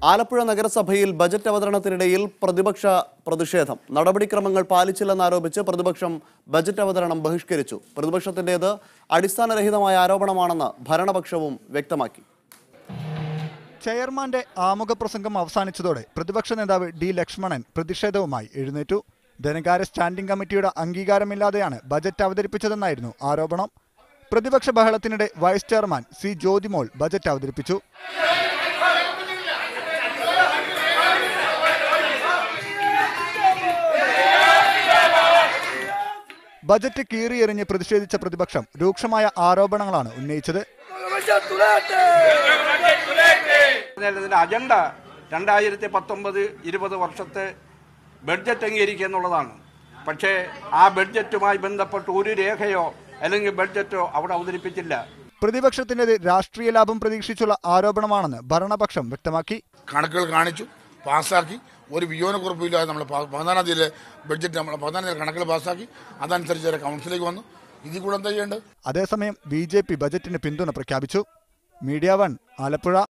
ആലപ്പുഴ നഗരസഭയിൽ ബജറ്റ് അവതരണത്തിനിടയിൽ പ്രതിപക്ഷ പ്രതിഷേധം. നടപടിക്രമങ്ങൾ പാലിച്ചില്ലെന്നാരോപിച്ച് പ്രതിപക്ഷം ബജറ്റ് അവതരണം ബഹിഷ്കരിച്ചു. പ്രതിപക്ഷത്തിന്റേത് അടിസ്ഥാനരഹിതമായ ആരോപണമാണെന്ന് ഭരണപക്ഷവും വ്യക്തമാക്കി. ചെയർമാന്റെ ആമുഖ പ്രസംഗം അവസാനിച്ചതോടെ പ്രതിപക്ഷ നേതാവ് ഡി ലക്ഷ്മണൻ പ്രതിഷേധവുമായി എഴുന്നേറ്റു. ധനകാര്യ സ്റ്റാൻഡിംഗ് കമ്മിറ്റിയുടെ അംഗീകാരമില്ലാതെയാണ് ബജറ്റ് അവതരിപ്പിച്ചതെന്നായിരുന്നു ആരോപണം. പ്രതിപക്ഷ ബഹളത്തിനിടെ vice chairman C Jyothimol budget അവതരിപ്പിച്ചു. ബജറ്റ് കീറിയെറിഞ്ഞ് പ്രതിഷേധിച്ച പ്രതിപക്ഷം രൂക്ഷമായ ആരോപണങ്ങളാണ് ഉന്നയിച്ചത്. അജണ്ട 2019-20 വർഷത്തെ ബഡ്ജറ്റ് അംഗീകരിക്കുക എന്നുള്ളതാണ്. പക്ഷേ ആ ബഡ്ജറ്റുമായി ബന്ധപ്പെട്ട് ഒരു രേഖയോ അല്ലെങ്കിൽ ബഡ്ജറ്റോ അവിടെ അവതരിപ്പിച്ചില്ല. പ്രതിപക്ഷത്തിൻ്റെത് രാഷ്ട്രീയ ലാഭം പ്രതീക്ഷിച്ചുള്ള ആരോപണമാണെന്ന് ഭരണപക്ഷം വ്യക്തമാക്കി. കണക്കുകൾ കാണിച്ചു, പാസ്സാക്കി, ഒരു വിയോജനക്കുറിപ്പില്ലാതെ നമ്മൾ 14-ാം തീയതിയിലെ ബഡ്ജറ്റ് നമ്മൾ 14-ാം തീയതി കണക്കുകൾ പാസ്സാക്കി, അതനുസരിച്ച് കൗൺസിലേക്ക് വന്നു. ഇതിൽ കൂടെ എന്താ ചെയ്യേണ്ടത്? അതേസമയം BJP ബജറ്റിന് പിന്തുണ പ്രഖ്യാപിച്ചു. മീഡിയ 1 ആലപ്പുഴ.